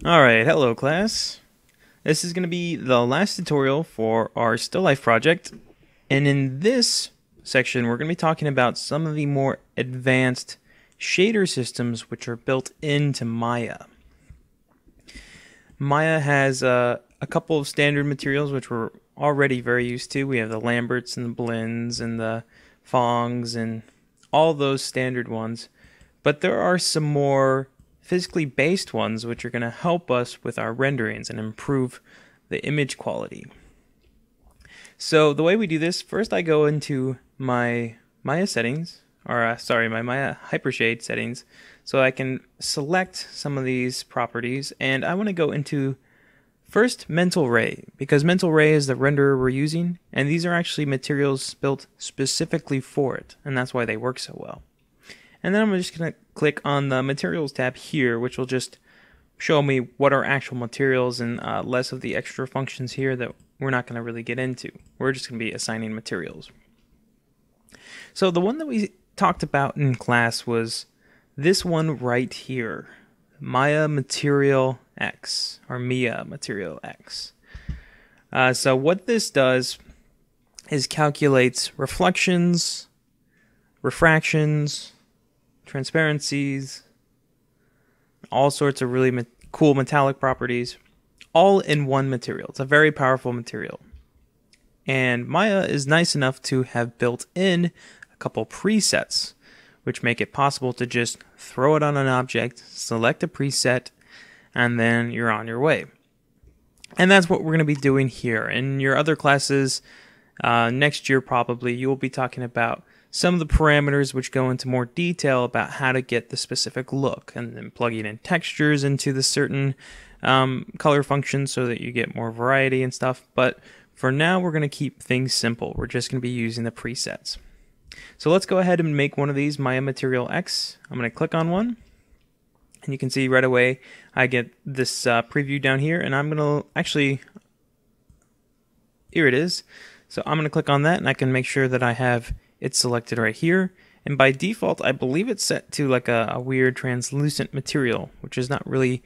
Alright, hello class. This is going to be the last tutorial for our still life project. And in this section, we're going to be talking about some of the more advanced shader systems which are built into Maya. Maya has a couple of standard materials which we're already very used to. We have the Lamberts and the blends and the Fongs and all those standard ones. But there are some more physically based ones which are going to help us with our renderings and improve the image quality. So the way we do this, first I go into my Maya settings, or my Maya Hypershade settings, so I can select some of these properties, and I want to go into first Mental Ray, because Mental Ray is the renderer we're using, and these are actually materials built specifically for it, and that's why they work so well. And then I'm just going to click on the Materials tab here, which will just show me what are actual materials and less of the extra functions here that we're not going to really get into. We're just going to be assigning materials. So the one that we talked about in class was this one right here, Maya Material X, or Mia Material X. So what this does is calculates reflections, refractions, transparencies, all sorts of really cool metallic properties, all in one material. It's a very powerful material. And Maya is nice enough to have built in a couple presets, which make it possible to just throw it on an object, select a preset, and then you're on your way. And that's what we're going to be doing here. In your other classes, next year probably, you will be talking about some of the parameters which go into more detail about how to get the specific look, and then plugging in textures into the certain color functions so that you get more variety and stuff. But for now, we're going to keep things simple. We're just going to be using the presets. So let's go ahead and make one of these Maya Material X. I'm going to click on one, and you can see right away I get this preview down here, and I'm going to actually, here it is. So I'm going to click on that, and I can make sure that I have it's selected right here, and by default I believe it's set to like a weird translucent material, which is not really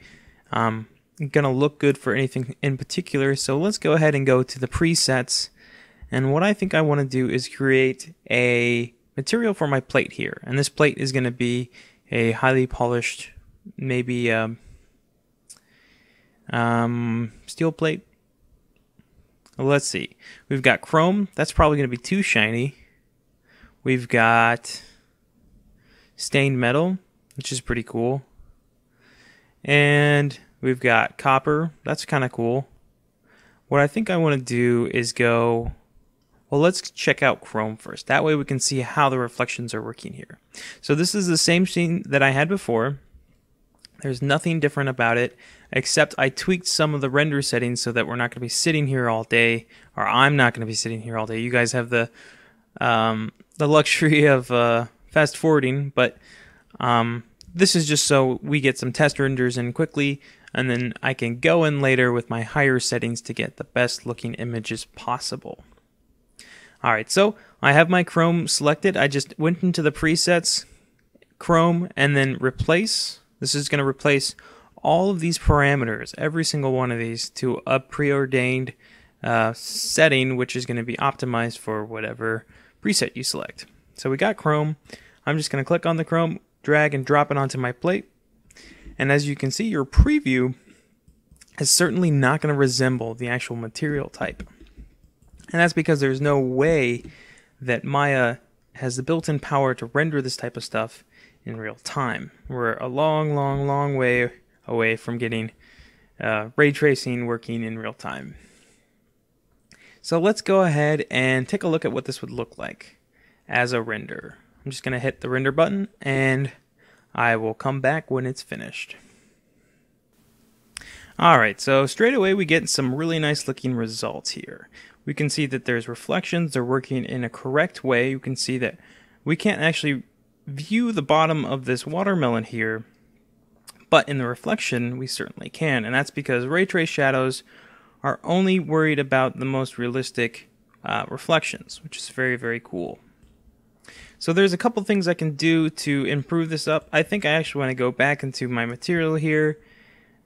gonna look good for anything in particular. So let's go ahead and go to the presets, and what I think I want to do is create a material for my plate here, and this plate is going to be a highly polished, maybe steel plate. Let's see, we've got chrome, that's probably going to be too shiny. We've got stained metal, which is pretty cool. And we've got copper, that's kind of cool. What I think I want to do is go, well, let's check out chrome first. That way we can see how the reflections are working here. So this is the same scene that I had before. There's nothing different about it, except I tweaked some of the render settings so that we're not going to be sitting here all day, or I'm not going to be sitting here all day. You guys have the luxury of fast forwarding, but this is just so we get some test renders in quickly, and then I can go in later with my higher settings to get the best looking images possible. Alright, so I have my chrome selected. I just went into the presets, chrome, and then replace. This is going to replace all of these parameters, every single one of these, to a preordained setting, which is going to be optimized for whatever preset you select. So we got chrome. I'm just going to click on the chrome, drag and drop it onto my plate. And as you can see, your preview is certainly not going to resemble the actual material type. And that's because there's no way that Maya has the built-in power to render this type of stuff in real time. We're a long way away from getting ray tracing working in real time. So let's go ahead and take a look at what this would look like as a render. I'm just going to hit the render button, and I will come back when it's finished. Alright, so straight away we get some really nice looking results here. We can see that there's reflections, they're working in a correct way. You can see that we can't actually view the bottom of this watermelon here, but in the reflection we certainly can, and that's because ray trace shadows are only worried about the most realistic reflections, which is very cool. So there's a couple things I can do to improve this up. I think I actually want to go back into my material here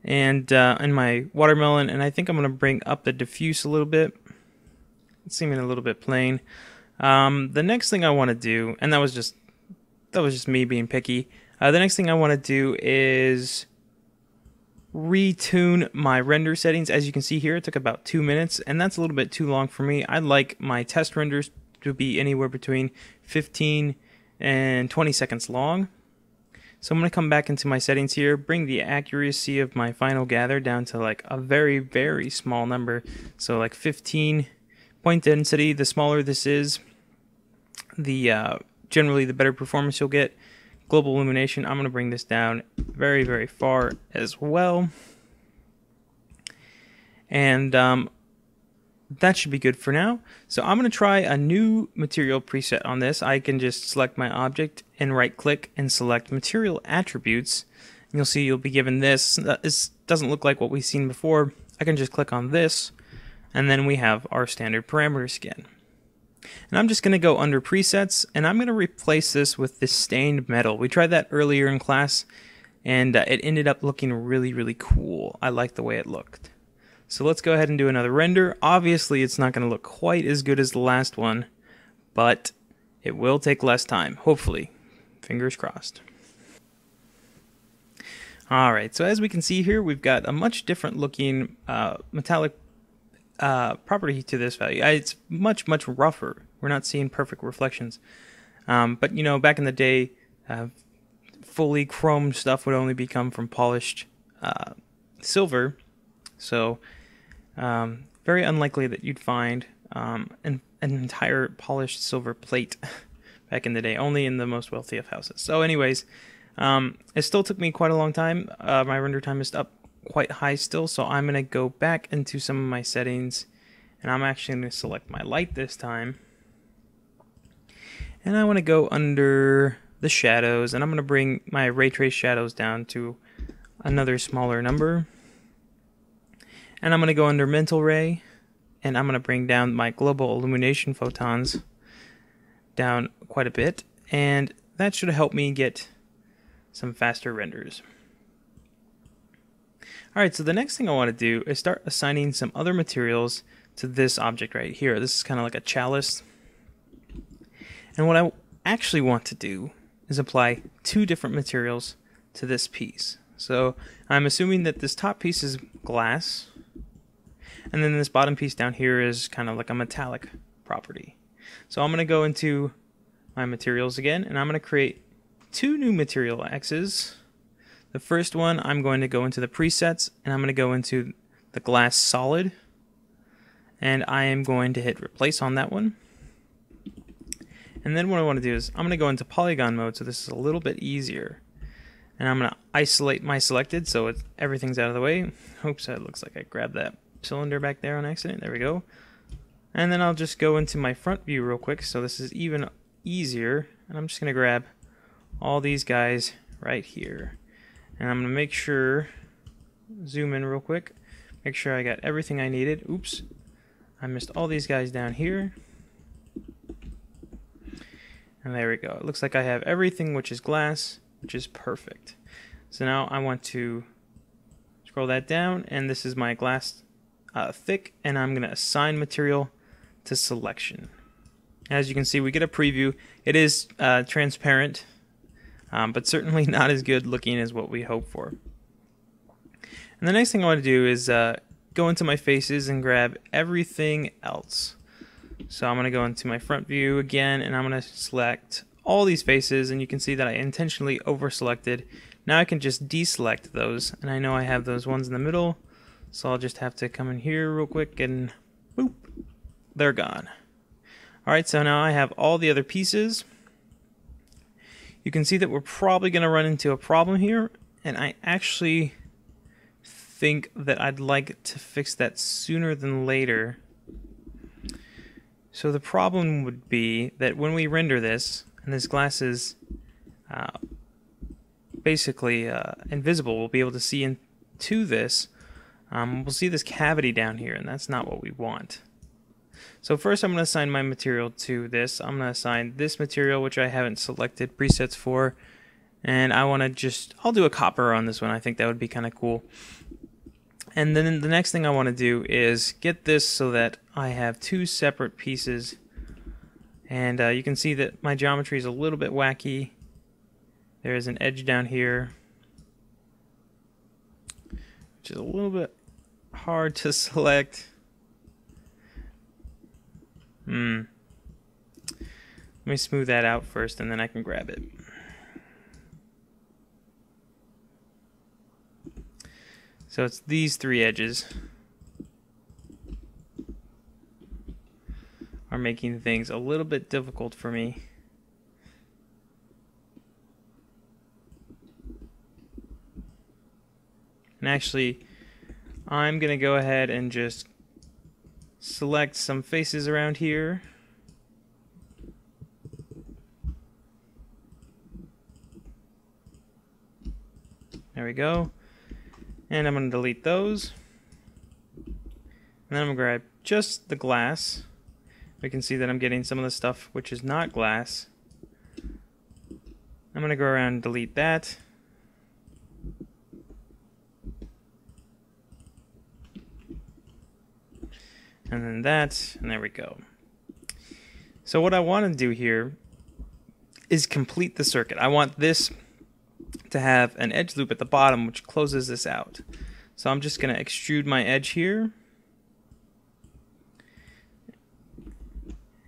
and my watermelon, and I think I'm going to bring up the diffuse a little bit. It's seeming a little bit plain. The next thing I want to do, and that was just me being picky. The next thing I want to do is retune my render settings. As you can see here, it took about 2 minutes, and that's a little bit too long for me. I'd like my test renders to be anywhere between 15 and 20 seconds long. So I'm going to come back into my settings here, bring the accuracy of my final gather down to like a very, very small number. So like 15 point density. The smaller this is, the generally the better performance you'll get. Global illumination, I'm going to bring this down very, very far as well. And that should be good for now. So I'm going to try a new material preset on this. I can just select my object and right click and select material attributes. And you'll see you'll be given this. This doesn't look like what we've seen before. I can just click on this, and then we have our standard parameters again. And I'm just going to go under presets, and I'm going to replace this with this stained metal. We tried that earlier in class, and it ended up looking really, really cool. I like the way it looked. So let's go ahead and do another render. Obviously, it's not going to look quite as good as the last one, but it will take less time, hopefully. Fingers crossed. Alright, so as we can see here, we've got a much different looking metallic property to this value. It's much, much rougher. We're not seeing perfect reflections. But, you know, back in the day, fully chromed stuff would only become from polished silver. So, very unlikely that you'd find an entire polished silver plate back in the day, only in the most wealthy of houses. So anyways, it still took me quite a long time. My render time is up quite high still, so I'm going to go back into some of my settings, and I'm actually going to select my light this time. And I want to go under the shadows, and I'm going to bring my ray trace shadows down to another smaller number. And I'm going to go under mental ray, and I'm going to bring down my global illumination photons down quite a bit, and that should help me get some faster renders. Alright, so the next thing I want to do is start assigning some other materials to this object right here. This is kind of like a chalice. And what I actually want to do is apply 2 different materials to this piece. So I'm assuming that this top piece is glass, and then this bottom piece down here is kind of like a metallic property. So I'm going to go into my materials again, and I'm going to create 2 new material X's. The first one, I'm going to go into the presets, and I'm going to go into the glass solid, and I am going to hit replace on that one. And then what I want to do is I'm going to go into polygon mode, so this is a little bit easier. And I'm going to isolate my selected so everything's out of the way. Oops, it looks like I grabbed that cylinder back there on accident. There we go. And then I'll just go into my front view real quick, so this is even easier. And I'm just going to grab all these guys right here. And I'm going to make sure, zoom in real quick, make sure I got everything I needed. Oops, I missed all these guys down here. And there we go. It looks like I have everything which is glass, which is perfect. So now I want to scroll that down, and this is my glass thick, and I'm going to assign material to selection. As you can see, we get a preview. It is transparent, but certainly not as good looking as what we hope for. And the next thing I want to do is go into my faces and grab everything else. So I'm going to go into my front view again, and I'm going to select all these faces, and you can see that I intentionally over selected. Now I can just deselect those, and I know I have those ones in the middle, so I'll just have to come in here real quick and boop, they're gone. Alright, so now I have all the other pieces. You can see that we're probably going to run into a problem here, and I actually think that I'd like to fix that sooner than later. So the problem would be that when we render this, and this glass is basically invisible, we'll be able to see into this. We'll see this cavity down here, and that's not what we want. So first I'm going to assign my material to this. I'm going to assign this material, which I haven't selected presets for, and I want to I'll do a copper on this one. I think that would be kind of cool. And then the next thing I want to do is get this so that I have two separate pieces. And you can see that my geometry is a little bit wacky. There is an edge down here, which is a little bit hard to select. Let me smooth that out first and then I can grab it. So it's these three edges are making things a little bit difficult for me. And actually, I'm going to go ahead and just select some faces around here. There we go. And I'm going to delete those. And then I'm going to grab just the glass. We can see that I'm getting some of the stuff which is not glass. I'm going to go around and delete that. And then that, and there we go. So what I want to do here is complete the circuit. I want this to have an edge loop at the bottom which closes this out. So I'm just going to extrude my edge here.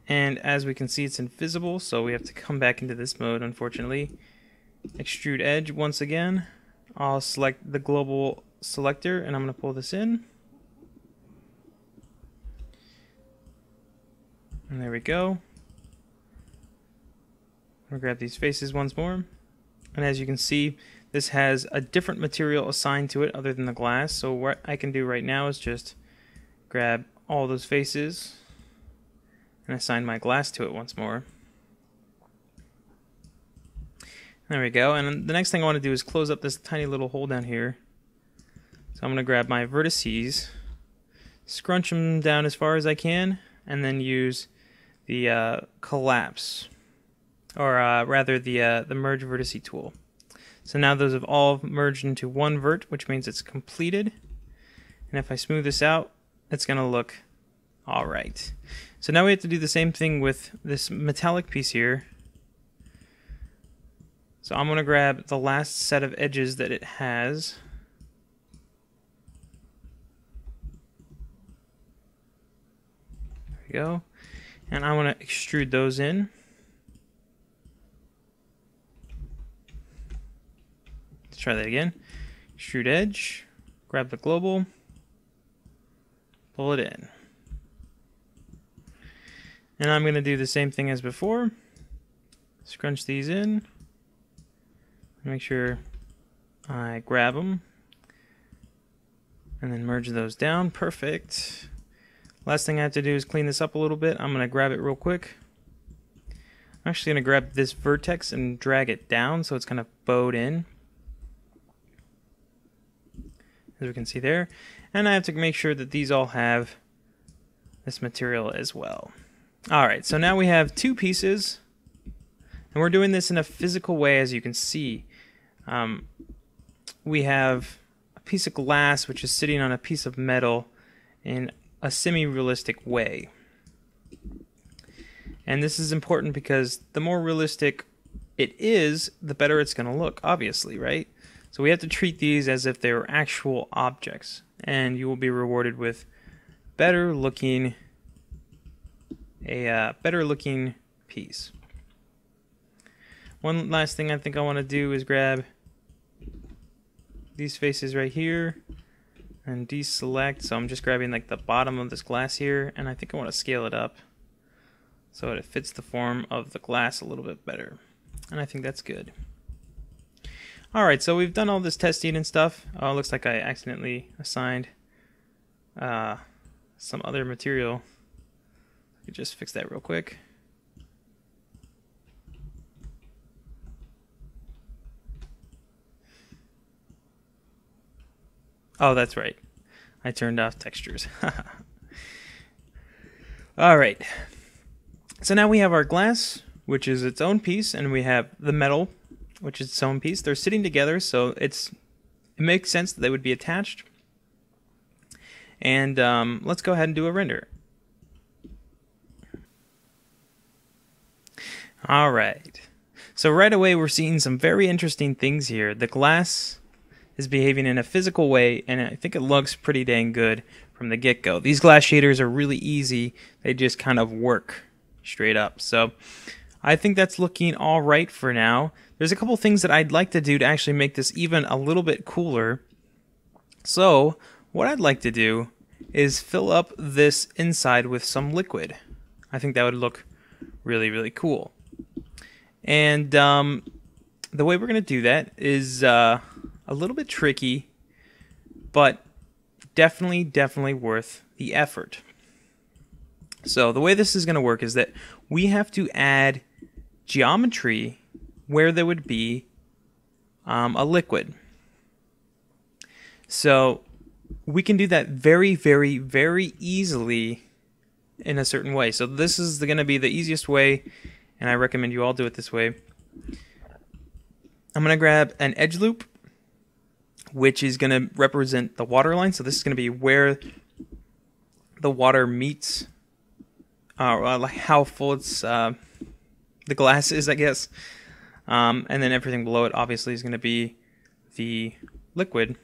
And as we can see, it's invisible, so we have to come back into this mode, unfortunately. Extrude edge once again. I'll select the global selector and I'm going to pull this in. And there we go. I'll grab these faces once more. And as you can see, this has a different material assigned to it other than the glass. So what I can do right now is just grab all those faces and assign my glass to it once more. There we go. And the next thing I want to do is close up this tiny little hole down here. So I'm going to grab my vertices, scrunch them down as far as I can, and then use the collapse, or rather the merge vertice tool. So now those have all merged into one vert, which means it's completed. And if I smooth this out, it's going to look all right. So now we have to do the same thing with this metallic piece here. So I'm going to grab the last set of edges that it has. There we go. And I want to extrude those in. Let's try that again. Extrude edge, grab the global, pull it in. And I'm going to do the same thing as before. Scrunch these in. Make sure I grab them. And then merge those down. Perfect. Last thing I have to do is clean this up a little bit. I'm going to grab it real quick. I'm actually going to grab this vertex and drag it down so it's kind of bowed in, as we can see there. And I have to make sure that these all have this material as well. Alright, so now we have two pieces, and we're doing this in a physical way, as you can see. We have a piece of glass which is sitting on a piece of metal in a semi-realistic way. And this is important because the more realistic it is, the better it's going to look, obviously, right? So we have to treat these as if they were actual objects, and you will be rewarded with better looking piece. One last thing I think I want to do is grab these faces right here and deselect. So I'm just grabbing like the bottom of this glass here, and I think I want to scale it up so it fits the form of the glass a little bit better. And I think that's good. Alright, so we've done all this testing and stuff. Oh, it looks like I accidentally assigned some other material. I could just fix that real quick. Oh, that's right. I turned off textures. Alright. So now we have our glass, which is its own piece, and we have the metal, which is its own piece. They're sitting together, so it makes sense that they would be attached. And let's go ahead and do a render. Alright, so right away we're seeing some very interesting things here. The glass is behaving in a physical way, and I think it looks pretty dang good from the get-go. These glass shaders are really easy. They just kind of work straight up. So I think that's looking alright for now. There's a couple things that I'd like to do to actually make this even a little bit cooler. So what I'd like to do is fill up this inside with some liquid. I think that would look really, really cool. And the way we're going to do that is a little bit tricky, but definitely worth the effort. So the way this is going to work is that we have to add geometry where there would be a liquid. So we can do that very easily in a certain way. So this is going to be the easiest way, and I recommend you all do it this way. I'm going to grab an edge loop, which is going to represent the water line. So this is going to be where the water meets, like how full it's the glass is, I guess. And then everything below it obviously is going to be the liquid.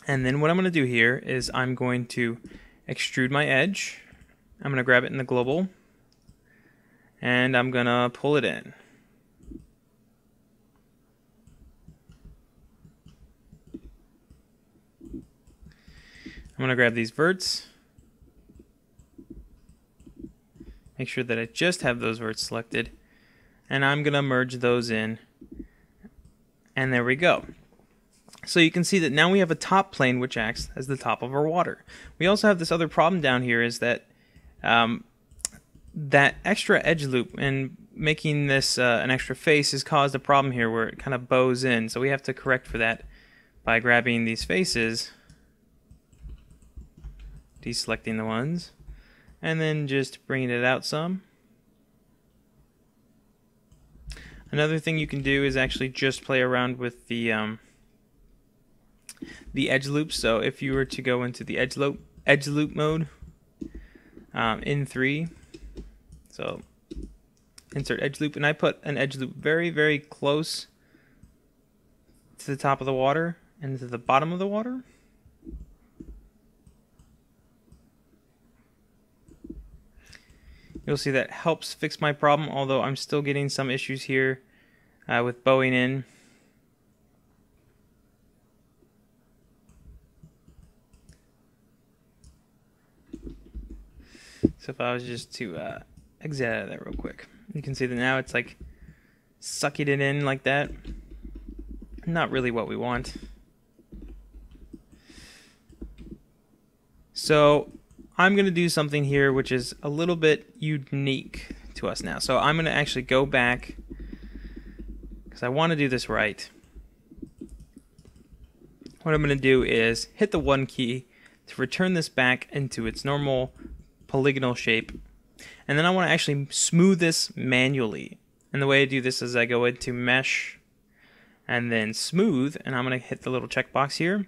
And then what I'm going to do here is I'm going to extrude my edge. I'm going to grab it in the global, and I'm going to pull it in. I'm going to grab these verts, make sure that I just have those verts selected, and I'm going to merge those in, and there we go. So you can see that now we have a top plane which acts as the top of our water. We also have this other problem down here, is that that extra edge loop and making this an extra face has caused a problem here where it kind of bows in. So we have to correct for that by grabbing these faces, deselecting the ones, and then just bringing it out some. Another thing you can do is actually just play around with the edge loop. So if you were to go into the edge loop mode in 3, so insert edge loop, and I put an edge loop very close to the top of the water and to the bottom of the water. You'll see that helps fix my problem, although I'm still getting some issues here with bowing in. So if I was just to exit out of that real quick, you can see that now it's like sucking it in like that. Not really what we want. So I'm going to do something here which is a little bit unique to us now. So I'm going to actually go back, because I want to do this right. What I'm going to do is hit the 1 key to return this back into its normal polygonal shape. And then I want to actually smooth this manually. And the way I do this is I go into Mesh and then Smooth, and I'm going to hit the little checkbox here. And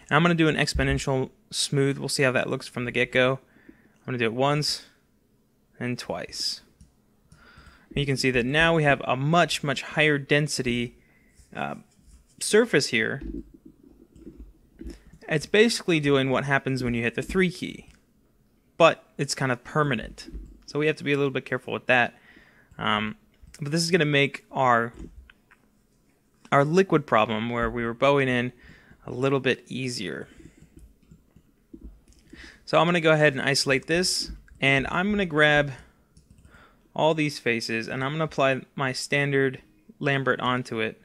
I'm going to do an exponential smooth. We'll see how that looks from the get-go. I'm going to do it once and twice. And you can see that now we have a much higher density surface here. It's basically doing what happens when you hit the 3 key, but it's kind of permanent. So we have to be a little bit careful with that. But this is going to make our liquid problem, where we were bowing in, a little bit easier. So I'm going to go ahead and isolate this, and I'm going to grab all these faces, and I'm going to apply my standard Lambert onto it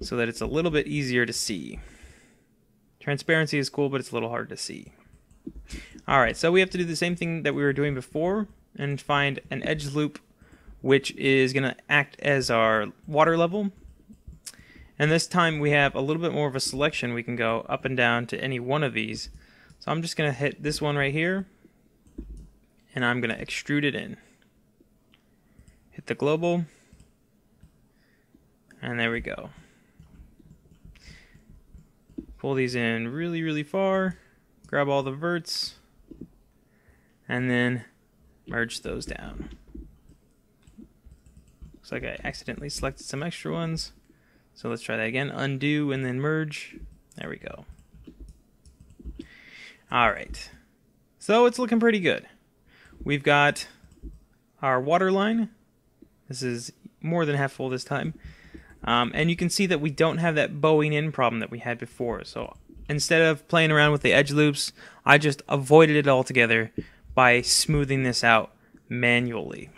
so that it's a little bit easier to see. Transparency is cool, but it's a little hard to see. Alright, so we have to do the same thing that we were doing before and find an edge loop which is going to act as our water level. And this time we have a little bit more of a selection. We can go up and down to any one of these. So I'm just going to hit this one right here, and I'm going to extrude it in. Hit the global, and there we go. pull these in really, really far, grab all the verts, and then merge those down. Looks like I accidentally selected some extra ones. So let's try that again. Undo and then merge. There we go. Alright. So it's looking pretty good. We've got our water line. This is more than half full this time. And you can see that we don't have that bowing in problem that we had before. So instead of playing around with the edge loops, I just avoided it altogether by smoothing this out manually.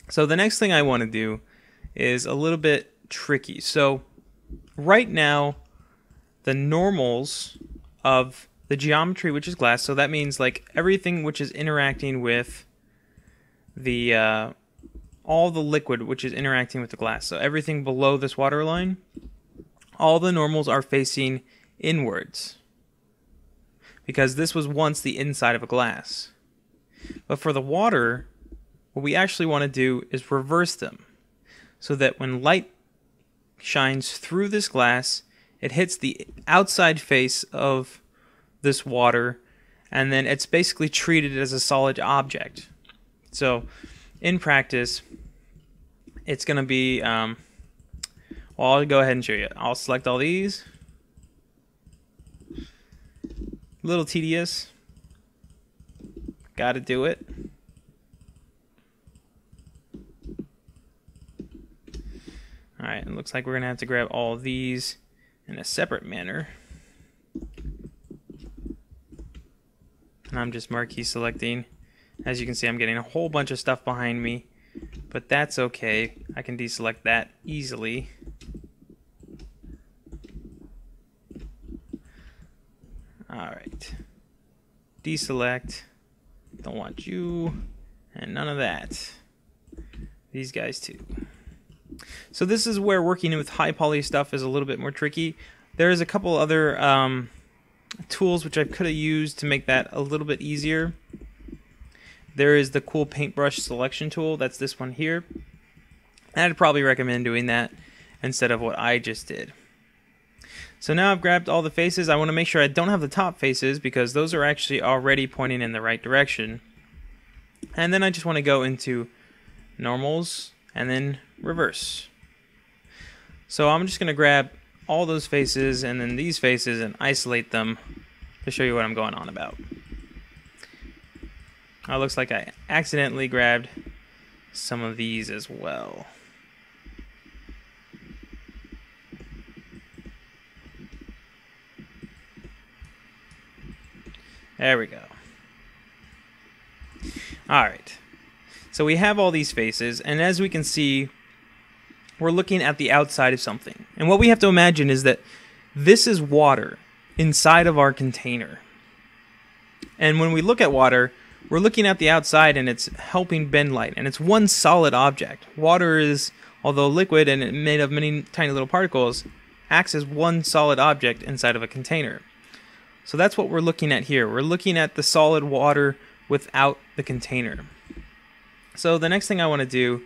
So the next thing I want to do is a little bit tricky. So right now, the normals of the geometry, which is glass, so that means like everything which is interacting with the all the liquid which is interacting with the glass. So everything below this water line, all the normals are facing inwards because this was once the inside of a glass. But for the water, what we actually want to do is reverse them so that when light shines through this glass, it hits the outside face of this water, and then it's basically treated as a solid object. So in practice, it's going to be, well, I'll go ahead and show you. I'll select all these. A little tedious. Got to do it. Alright, it looks like we're going to have to grab all of these in a separate manner. And I'm just marquee selecting. As you can see, I'm getting a whole bunch of stuff behind me, but that's okay. I can deselect that easily. Alright. Deselect. Don't want you. And none of that. These guys too. So this is where working with high poly stuff is a little bit more tricky. There's a couple other tools which I could have used to make that a little bit easier. There is the cool paintbrush selection tool. That's this one here. I'd probably recommend doing that instead of what I just did. So now I've grabbed all the faces. I want to make sure I don't have the top faces because those are actually already pointing in the right direction. And then I just want to go into normals and then reverse. So I'm just going to grab all those faces and then these faces and isolate them to show you what I'm going on about. It looks like I accidentally grabbed some of these as well. There we go. Alright. So we have all these faces, and as we can see, we're looking at the outside of something. And what we have to imagine is that this is water inside of our container. And when we look at water, we're looking at the outside and it's helping bend light. And it's one solid object. Water is, although liquid and made of many tiny little particles, acts as one solid object inside of a container. So that's what we're looking at here. We're looking at the solid water without the container. So the next thing I want to do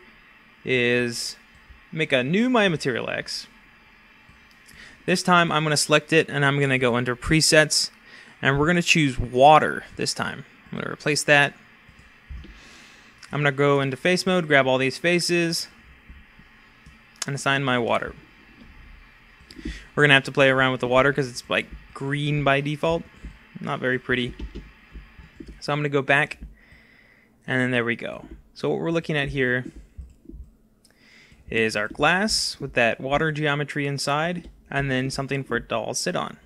is make a new My Material X. This time I'm going to select it and I'm going to go under presets and we're going to choose water this time. I'm going to replace that. I'm going to go into face mode, grab all these faces, and assign my water. We're going to have to play around with the water because it's like green by default. Not very pretty. So I'm going to go back, and then there we go. So what we're looking at here is our glass with that water geometry inside, and then something for it to all sit on.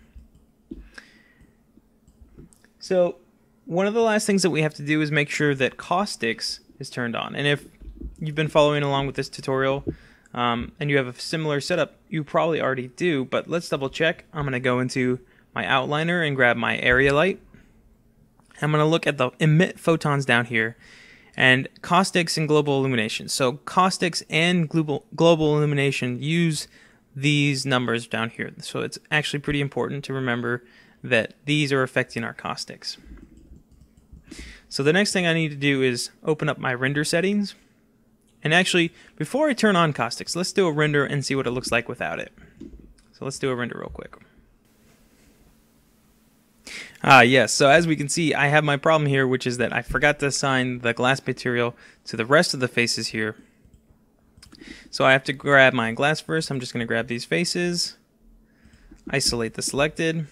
So one of the last things that we have to do is make sure that caustics is turned on. And if you've been following along with this tutorial and you have a similar setup, you probably already do, but let's double check. I'm going to go into my outliner and grab my area light. I'm going to look at the emit photons down here and caustics and global illumination. So caustics and global illumination use these numbers down here. So it's actually pretty important to remember that these are affecting our caustics. So the next thing I need to do is open up my render settings. And actually, before I turn on caustics, let's do a render and see what it looks like without it. So let's do a render real quick. Yes, so as we can see, I have my problem here, which is that I forgot to assign the glass material to the rest of the faces here. So I have to grab my glass first. I'm just going to grab these faces, isolate the selected,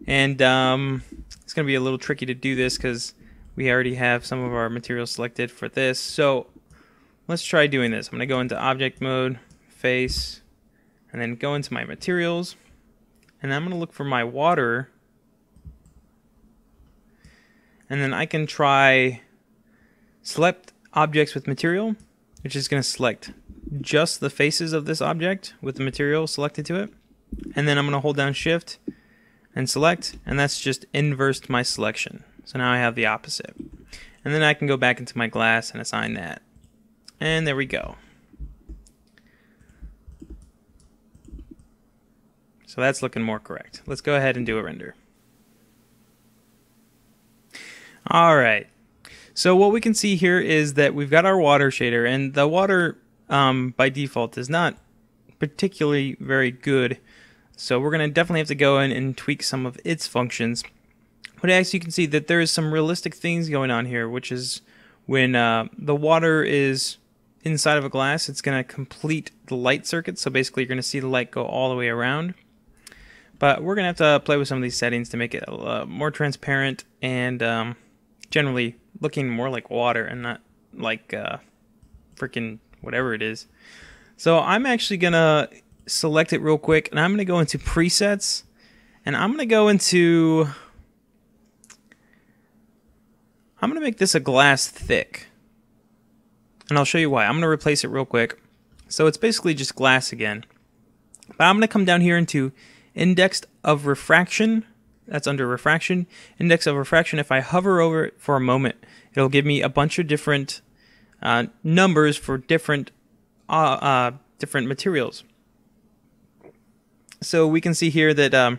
and it's going to be a little tricky to do this because we already have some of our materials selected for this. So let's try doing this. I'm going to go into object mode, face, and then go into my materials. And I'm going to look for my water, and then I can try select objects with material, which is going to select just the faces of this object with the material selected to it. And then I'm going to hold down shift and select, and that's just inversed my selection. So now I have the opposite. And then I can go back into my glass and assign that. And there we go. So that's looking more correct. Let's go ahead and do a render. Alright, so what we can see here is that we've got our water shader, and the water by default is not particularly very good. So we're going to definitely have to go in and tweak some of its functions. But as you can see that there is some realistic things going on here, which is when the water is inside of a glass, it's going to complete the light circuit. So basically you're going to see the light go all the way around. But we're going to have to play with some of these settings to make it more transparent and generally looking more like water and not like freaking whatever it is. So I'm actually going to select it real quick, and I'm going to go into presets, and I'm going to make this a glass thick. And I'll show you why. I'm going to replace it real quick. So it's basically just glass again. But I'm going to come down here into index of refraction. That's under refraction. Index of refraction. If I hover over it for a moment, it'll give me a bunch of different numbers for different materials. So we can see here that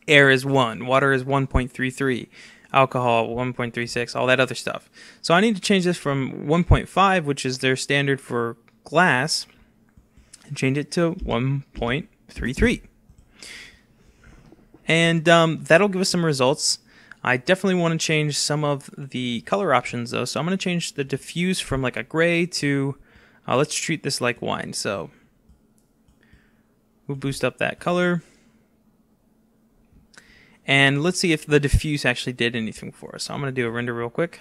air is 1, water is 1.33, alcohol 1.36, all that other stuff. So I need to change this from 1.5, which is their standard for glass, and change it to 1.33. And that'll give us some results. I definitely want to change some of the color options though, so I'm going to change the diffuse from like a gray to, let's treat this like wine. So we'll boost up that color. And let's see if the diffuse actually did anything for us. So I'm going to do a render real quick.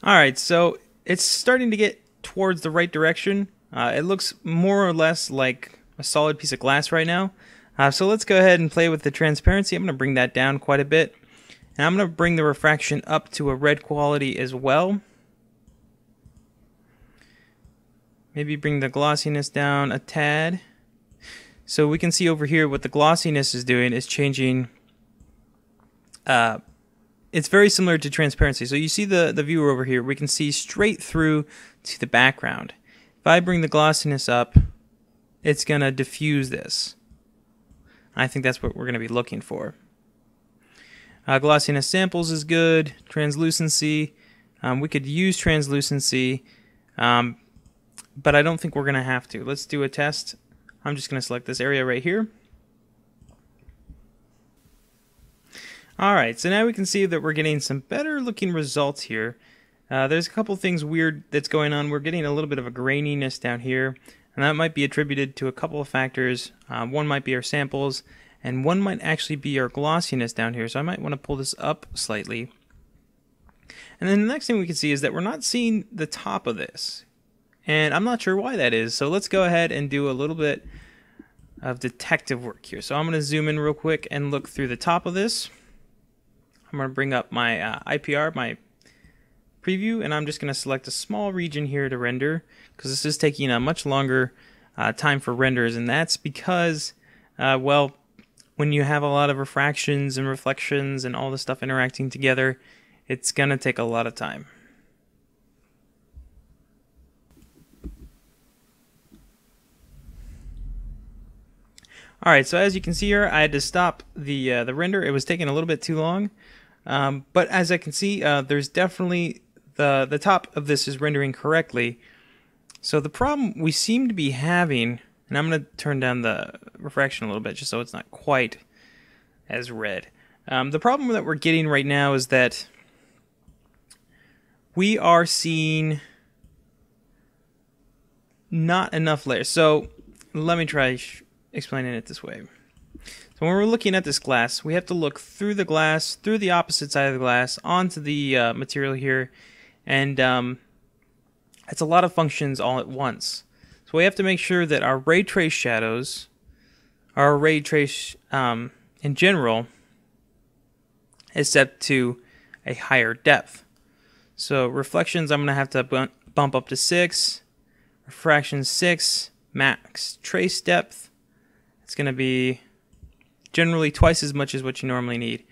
Alright, so it's starting to get towards the right direction. It looks more or less like a solid piece of glass right now. So let's go ahead and play with the transparency. I'm going to bring that down quite a bit. And I'm going to bring the refraction up to a red quality as well. Maybe bring the glossiness down a tad. So we can see over here what the glossiness is doing is changing. It's very similar to transparency. So you see the viewer over here. We can see straight through to the background. If I bring the glossiness up, it's going to diffuse this. I think that's what we're going to be looking for. Glossiness samples is good. Translucency. We could use translucency, but I don't think we're going to have to. Let's do a test. I'm just going to select this area right here. Alright, so now we can see that we're getting some better looking results here. There's a couple things weird that's going on. We're getting a little bit of a graininess down here, and that might be attributed to a couple of factors. One might be our samples, and one might actually be our glossiness down here. So I might want to pull this up slightly. And then the next thing we can see is that we're not seeing the top of this. And I'm not sure why that is. So let's go ahead and do a little bit of detective work here. So I'm going to zoom in real quick and look through the top of this. I'm going to bring up my IPR, my preview, and I'm just going to select a small region here to render because this is taking a much longer time for renders, and that's because, well, when you have a lot of refractions and reflections and all this stuff interacting together, it's going to take a lot of time. Alright, so as you can see here, I had to stop the render. It was taking a little bit too long. But as I can see, there's definitely the top of this is rendering correctly. So the problem we seem to be having And I'm going to turn down the refraction a little bit just so it's not quite as red. The problem that we're getting right now is that we are seeing not enough layers. So let me try explaining it this way. So when we're looking at this glass, we have to look through the glass, through the opposite side of the glass, onto the material here, and it's a lot of functions all at once. So we have to make sure that our ray trace shadows, our ray trace in general, is set to a higher depth. So reflections, I'm going to have to bump up to 6, refraction 6, max trace depth, it's going to be generally twice as much as what you normally need.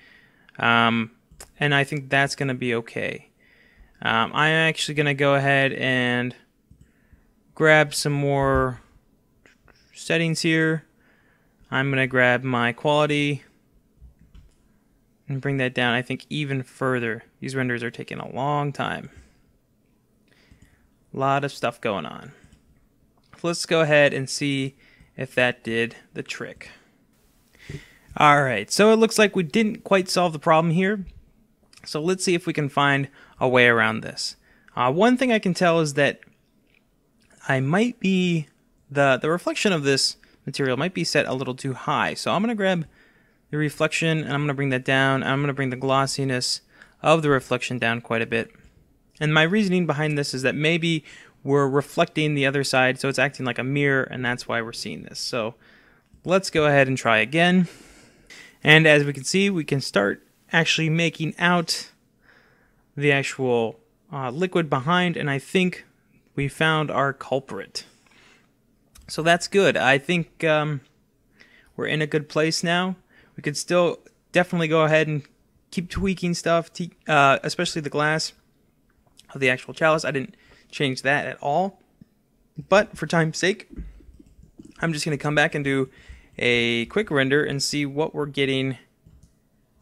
And I think that's going to be okay. I'm actually going to go ahead and grab some more settings here. I'm going to grab my quality and bring that down, I think, even further. These renders are taking a long time. A lot of stuff going on. So let's go ahead and see if that did the trick. Alright, so it looks like we didn't quite solve the problem here. So let's see if we can find a way around this. One thing I can tell is that I might be, the reflection of this material might be set a little too high. So I'm going to grab the reflection and I'm going to bring that down. I'm going to bring the glossiness of the reflection down quite a bit. And my reasoning behind this is that maybe we're reflecting the other side, so it's acting like a mirror, and that's why we're seeing this. So let's go ahead and try again. And as we can see, we can start actually making out the actual liquid behind, and I think we found our culprit. So that's good. I think we're in a good place now. We could still definitely go ahead and keep tweaking stuff, especially the glass of the actual chalice. I didn't change that at all. But for time's sake, I'm just going to come back and do a quick render and see what we're getting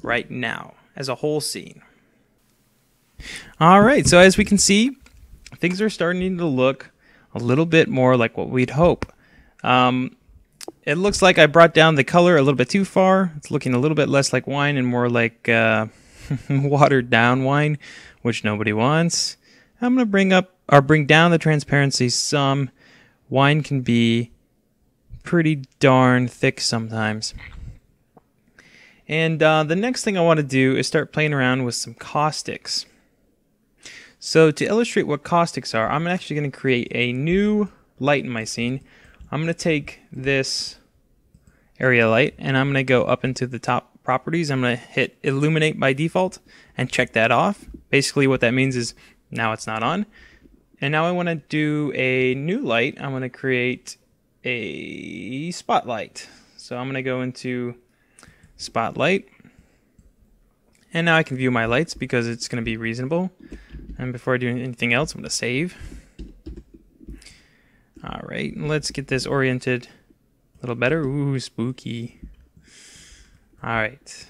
right now as a whole scene. Alright, so as we can see, things are starting to look a little bit more like what we'd hope. It looks like I brought down the color a little bit too far. It's looking a little bit less like wine and more like watered down wine, which nobody wants. I'm going to bring down the transparency some. Wine can be pretty darn thick sometimes. And the next thing I want to do is start playing around with some caustics. So to illustrate what caustics are, I'm actually going to create a new light in my scene. I'm going to take this area light and I'm going to go up into the top properties. I'm going to hit illuminate by default and check that off. Basically what that means is now it's not on. And now I want to do a new light. I'm going to create a spotlight. So I'm going to go into spotlight. And now I can view my lights because it's going to be reasonable. And before I do anything else, I'm going to save. Alright, let's get this oriented a little better. Ooh, spooky. Alright.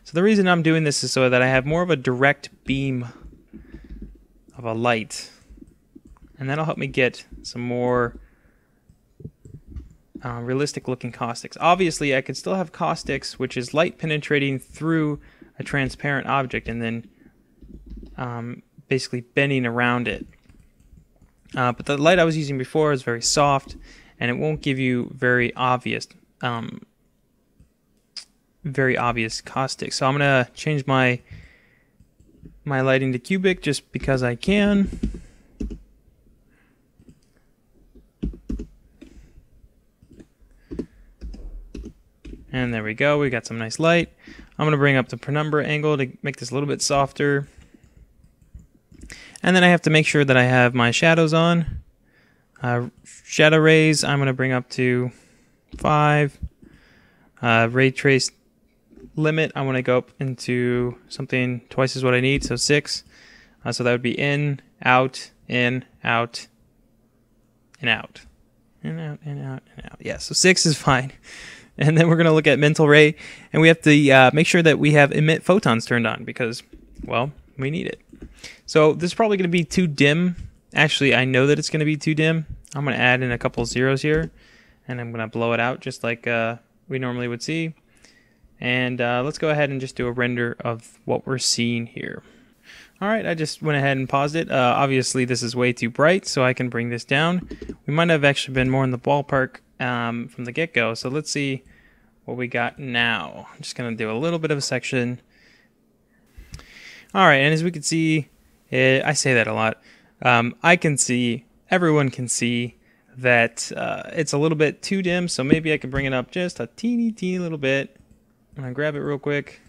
So the reason I'm doing this is so that I have more of a direct beam of a light. And that'll help me get some more realistic looking caustics. Obviously, I could still have caustics, which is light penetrating through a transparent object and then basically bending around it. But the light I was using before is very soft, and it won't give you very obvious caustic. So I'm gonna change my lighting to cubic just because I can. And there we go. We got some nice light. I'm gonna bring up the penumbra angle to make this a little bit softer. And then I have to make sure that I have my shadows on. Shadow rays, I'm going to bring up to 5. Ray trace limit, I want to go up into something twice as what I need, so 6. So that would be in, out, and out. In, out. In, out, in, out, and out. Yeah, so 6 is fine. And then we're going to look at mental ray, and we have to make sure that we have emit photons turned on because, well, we need it. So this is probably going to be too dim. Actually, I know that it's going to be too dim. I'm going to add in a couple zeros here, and I'm going to blow it out just like we normally would see. And let's go ahead and just do a render of what we're seeing here. Alright, I just went ahead and paused it. Obviously this is way too bright, so I can bring this down. We might have actually been more in the ballpark from the get-go, so let's see what we got now. I'm just going to do a little bit of a section. Alright, and as we can see, I say that a lot. I can see, everyone can see that it's a little bit too dim, so maybe I can bring it up just a teeny little bit. I'm going to grab it real quick.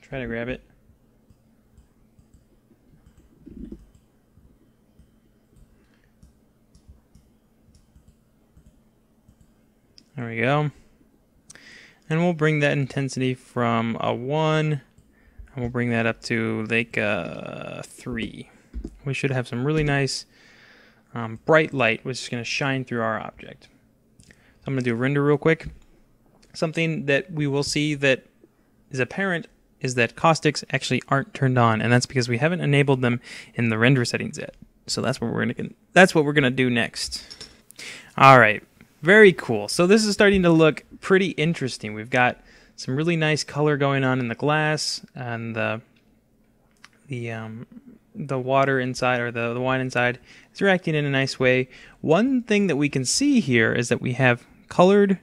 Try to grab it. There we go. And we'll bring that intensity from a 1, and we'll bring that up to like 3. We should have some really nice bright light, which is going to shine through our object. So I'm going to do a render real quick. Something that we will see that is apparent is that caustics actually aren't turned on, and that's because we haven't enabled them in the render settings yet. So that's what we're gonna do next. All right. Very cool. So this is starting to look pretty interesting. We've got some really nice color going on in the glass, and the water inside, or the wine inside, is reacting in a nice way. One thing that we can see here is that we have colored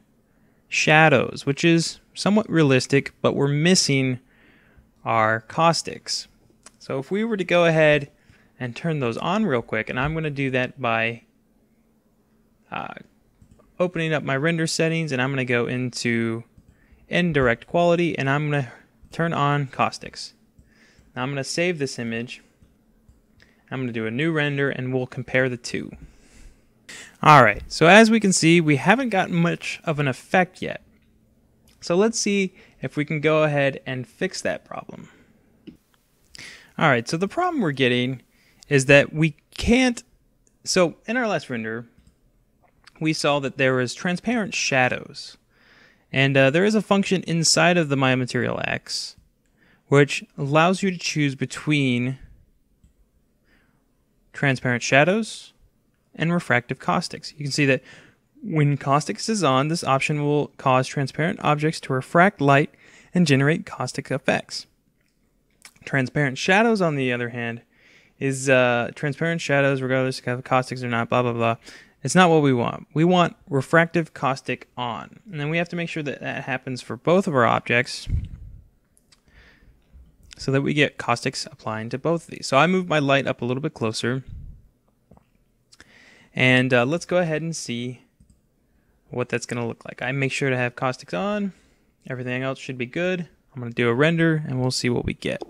shadows, which is somewhat realistic, but we're missing our caustics. So if we were to go ahead and turn those on real quick, and I'm going to do that by opening up my render settings, and I'm going to go into indirect quality, and I'm going to turn on caustics. Now I'm going to save this image. I'm going to do a new render, and we'll compare the two. Alright, so as we can see, we haven't gotten much of an effect yet. So let's see if we can go ahead and fix that problem. Alright, so the problem we're getting is that we can't... So in our last render, we saw that there was transparent shadows. And there is a function inside of the My Material X which allows you to choose between transparent shadows and refractive caustics. You can see that when caustics is on, this option will cause transparent objects to refract light and generate caustic effects. Transparent shadows, on the other hand, is transparent shadows regardless of caustics or not, blah, blah, blah. It's not what we want. We want refractive caustic on. And then we have to make sure that that happens for both of our objects so that we get caustics applying to both of these. So I moved my light up a little bit closer. And let's go ahead and see what that's going to look like. I make sure to have caustics on. Everything else should be good. I'm going to do a render and we'll see what we get.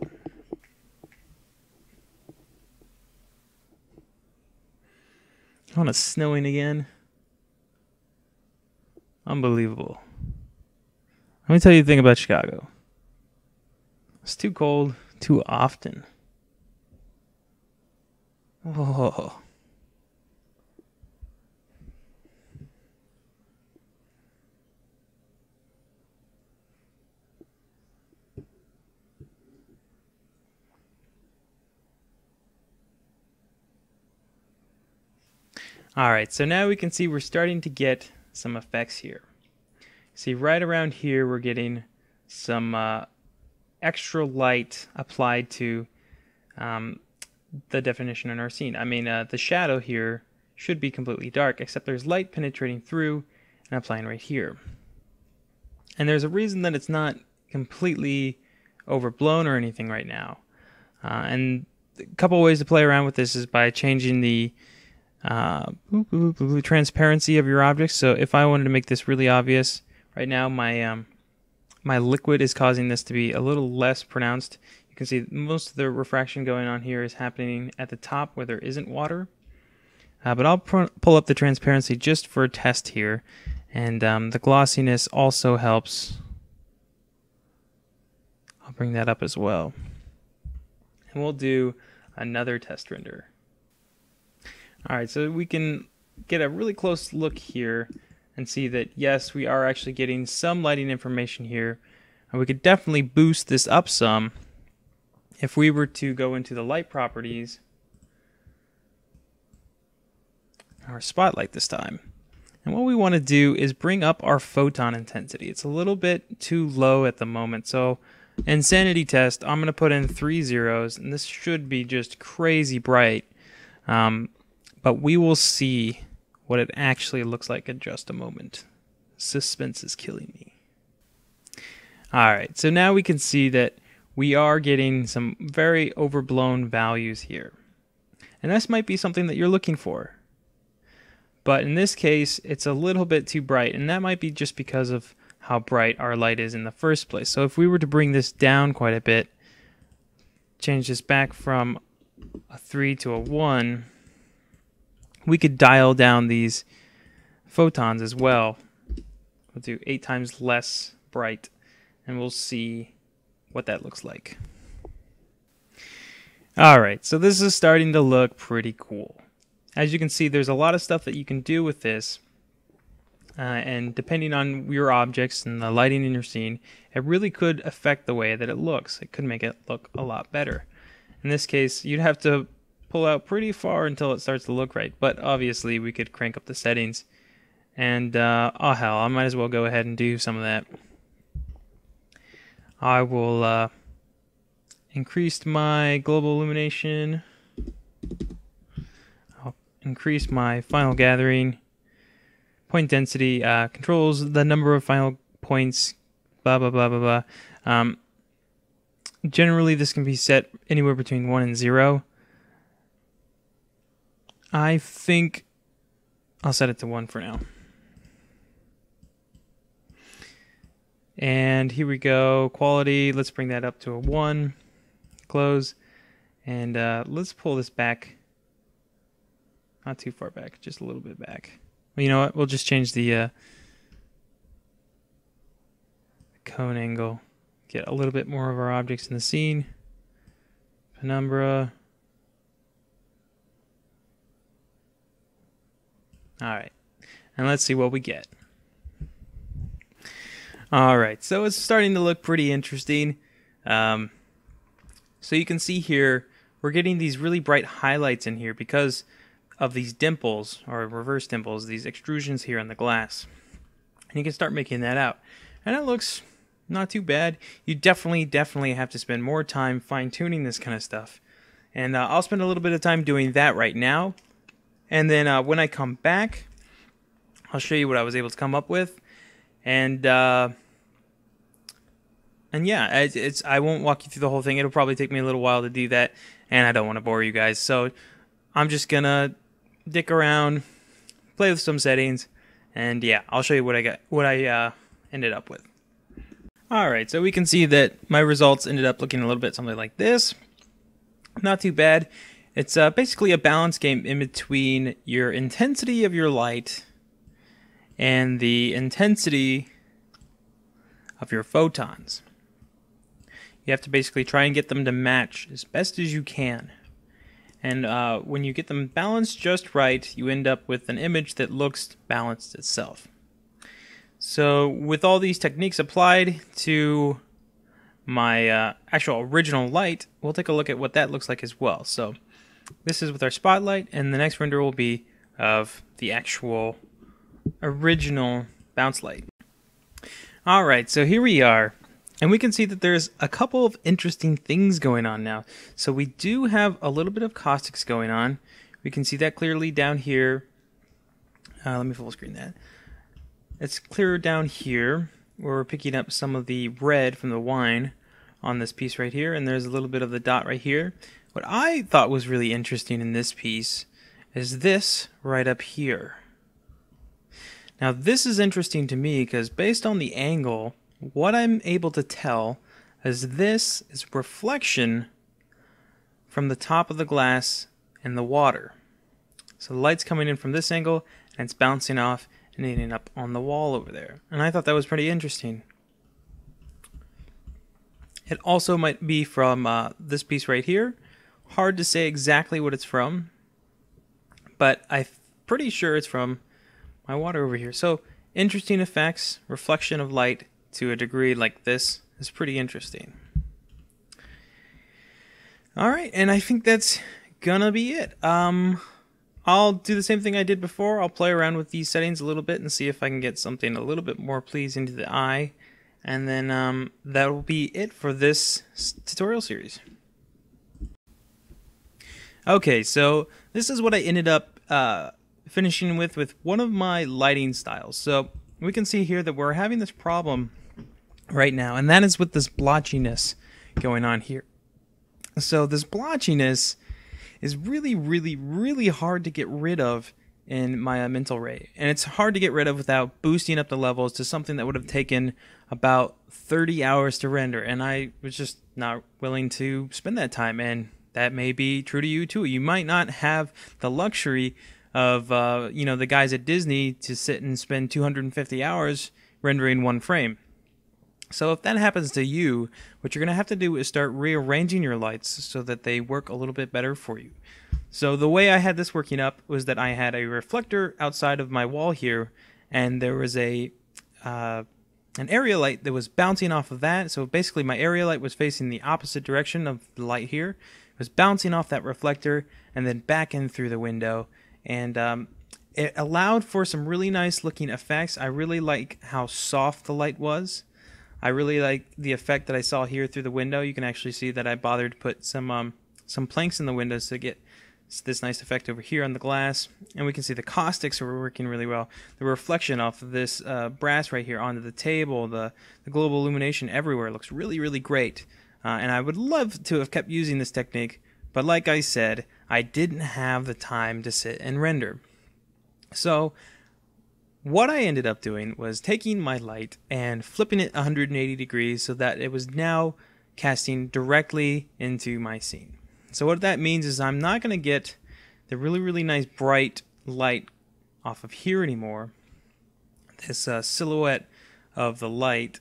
Oh, it's snowing again. Unbelievable. Let me tell you the thing about Chicago. It's too cold too often. Oh. Alright, so now we can see we're starting to get some effects here. See, right around here we're getting some extra light applied to the definition in our scene. I mean, the shadow here should be completely dark, except there's light penetrating through and applying right here. And there's a reason that it's not completely overblown or anything right now. And a couple ways to play around with this is by changing the transparency of your objects. So if I wanted to make this really obvious, right now my liquid is causing this to be a little less pronounced. You can see most of the refraction going on here is happening at the top where there isn't water. But I'll pull up the transparency just for a test here, and the glossiness also helps. I'll bring that up as well. And we'll do another test render. Alright, so we can get a really close look here and see that, yes, we are actually getting some lighting information here. And we could definitely boost this up some if we were to go into the light properties our spotlight this time. And what we want to do is bring up our photon intensity. It's a little bit too low at the moment. So in sanity test, I'm going to put in 3 zeros, and this should be just crazy bright. But we will see what it actually looks like in just a moment. Suspense is killing me. Alright, so now we can see that we are getting some very overblown values here. And this might be something that you're looking for. But in this case, it's a little bit too bright, and that might be just because of how bright our light is in the first place. So if we were to bring this down quite a bit, change this back from a 3 to a 1, we could dial down these photons as well. We'll do 8 times less bright, and we'll see what that looks like. Alright, so this is starting to look pretty cool. As you can see, there's a lot of stuff that you can do with this, and depending on your objects and the lighting in your scene, it really could affect the way that it looks. It could make it look a lot better. In this case, you'd have to pull out pretty far until it starts to look right, but obviously we could crank up the settings, and oh hell, I might as well go ahead and do some of that. I will increase my global illumination. I'll increase my final gathering. Point density controls the number of final points, blah, blah, blah, blah, blah. Generally, this can be set anywhere between 1 and 0. I think I'll set it to 1 for now. And here we go. Quality, let's bring that up to a 1. Close. And let's pull this back. Not too far back, just a little bit back. Well, you know what? We'll just change the cone angle. Get a little bit more of our objects in the scene. Penumbra. Alright. And let's see what we get. Alright, so it's starting to look pretty interesting. So you can see here, we're getting these really bright highlights in here because of these dimples, or reverse dimples, these extrusions here on the glass. And you can start making that out. And it looks not too bad. You definitely have to spend more time fine-tuning this kind of stuff. And I'll spend a little bit of time doing that right now. And then when I come back, I'll show you what I was able to come up with. And yeah, I won't walk you through the whole thing. It'll probably take me a little while to do that, and I don't want to bore you guys. So I'm just gonna dick around, play with some settings, and yeah, I'll show you what I ended up with. All right, so we can see that my results ended up looking a little bit something like this. Not too bad. It's basically a balance game in between your intensity of your light and the intensity of your photons. You have to basically try and get them to match as best as you can. And when you get them balanced just right, you end up with an image that looks balanced itself. So with all these techniques applied to my actual original light, we'll take a look at what that looks like as well. So this is with our spotlight, and the next render will be of the actual original bounce light. Alright, so here we are. And we can see that there's a couple of interesting things going on now. So we do have a little bit of caustics going on. We can see that clearly down here. Let me full screen that. It's clearer down here where we're picking up some of the red from the wine on this piece right here. And there's a little bit of the dot right here. What I thought was really interesting in this piece is this right up here. Now this is interesting to me because based on the angle, what I'm able to tell is this is reflection from the top of the glass and the water. So the light's coming in from this angle and it's bouncing off and ending up on the wall over there. And I thought that was pretty interesting. It also might be from this piece right here. Hard to say exactly what it's from, but I'm pretty sure it's from my water over here. So interesting effects, reflection of light to a degree like this is pretty interesting. Alright, and I think that's gonna be it. I'll do the same thing I did before. I'll play around with these settings a little bit and see if I can get something a little bit more pleasing to the eye. And then that will be it for this tutorial series. Okay, so this is what I ended up finishing with one of my lighting styles. So we can see here that we're having this problem right now, and that is with this blotchiness going on here. So this blotchiness is really hard to get rid of in Maya Mental Ray, and it's hard to get rid of without boosting up the levels to something that would have taken about 30 hours to render, and I was just not willing to spend that time. And that may be true to you too. You might not have the luxury of the guys at Disney to sit and spend 250 hours rendering one frame. So if that happens to you, what you're going to have to do is start rearranging your lights so that they work a little bit better for you. So the way I had this working up was that I had a reflector outside of my wall here, and there was an area light that was bouncing off of that. So basically my area light was facing the opposite direction of the light here. It was bouncing off that reflector and then back in through the window, and it allowed for some really nice looking effects. I really like how soft the light was. I really like the effect that I saw here through the window. You can actually see that I bothered to put some planks in the windows to get this nice effect over here on the glass, and we can see the caustics are working really well. The reflection off of this brass right here onto the table, the global illumination everywhere looks really great. And I would love to have kept using this technique, but like I said, I didn't have the time to sit and render. So what I ended up doing was taking my light and flipping it 180 degrees so that it was now casting directly into my scene. So what that means is I'm not going to get the really nice bright light off of here anymore, this silhouette of the light,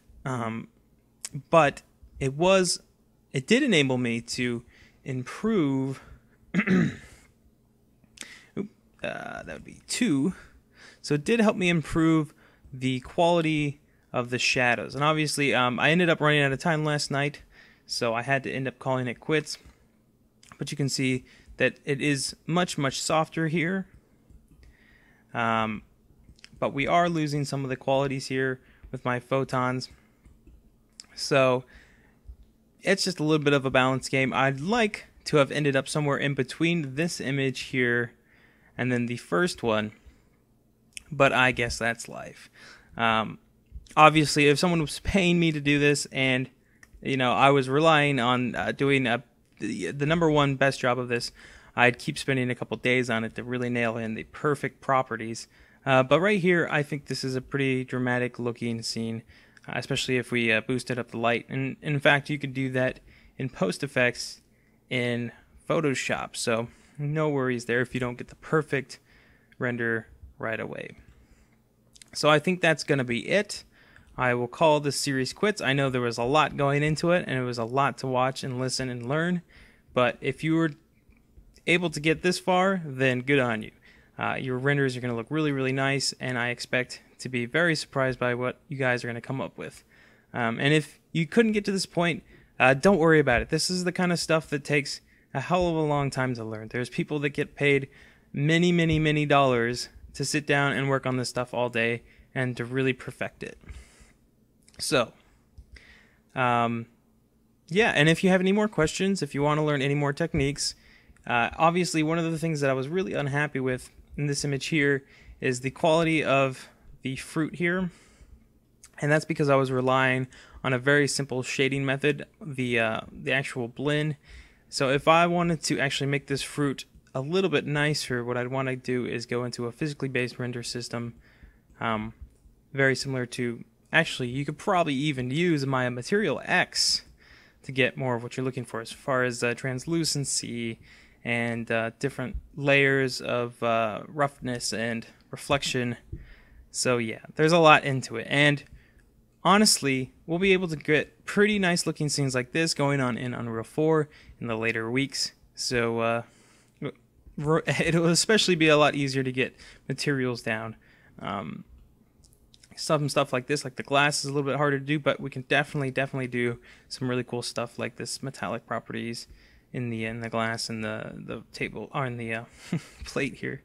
but it did enable me to improve that would be 2. So it did help me improve the quality of the shadows. And obviously I ended up running out of time last night, so I had to end up calling it quits. But you can see that it is much softer here. But we are losing some of the qualities here with my photons. So it's just a little bit of a balance game. I'd like to have ended up somewhere in between this image here and then the first one, but I guess that's life. Obviously, if someone was paying me to do this, and I was relying on doing the #1 best job of this, I'd keep spending a couple days on it to really nail in the perfect properties. But right here, I think this is a pretty dramatic looking scene, especially if we boosted up the light. And in fact, you could do that in post effects in Photoshop, so no worries there if you don't get the perfect render right away. So I think that's going to be it. I will call this series quits. I know there was a lot going into it, and it was a lot to watch and listen and learn, but if you were able to get this far, then good on you. Your renders are going to look really nice, and I expect to be very surprised by what you guys are going to come up with. And if you couldn't get to this point, don't worry about it. This is the kind of stuff that takes a hell of a long time to learn. There's people that get paid many dollars to sit down and work on this stuff all day and to really perfect it. So, yeah, and if you have any more questions, if you want to learn any more techniques, obviously one of the things that I was really unhappy with in this image here is the quality of the fruit here, and that's because I was relying on a very simple shading method, the actual blend. So if I wanted to actually make this fruit a little bit nicer, what I'd want to do is go into a physically based render system, very similar to, actually you could probably even use my Material X to get more of what you're looking for as far as translucency and different layers of roughness and reflection. So yeah, there's a lot into it, and honestly, we'll be able to get pretty nice looking scenes like this going on in Unreal 4 in the later weeks. So it'll especially be a lot easier to get materials down. Some stuff like this, like the glass, is a little bit harder to do, but we can definitely do some really cool stuff like this metallic properties in the glass and the table, or in the plate here.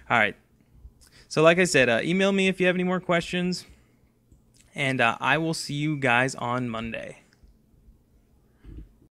All right. So, like I said, email me if you have any more questions, and I will see you guys on Monday.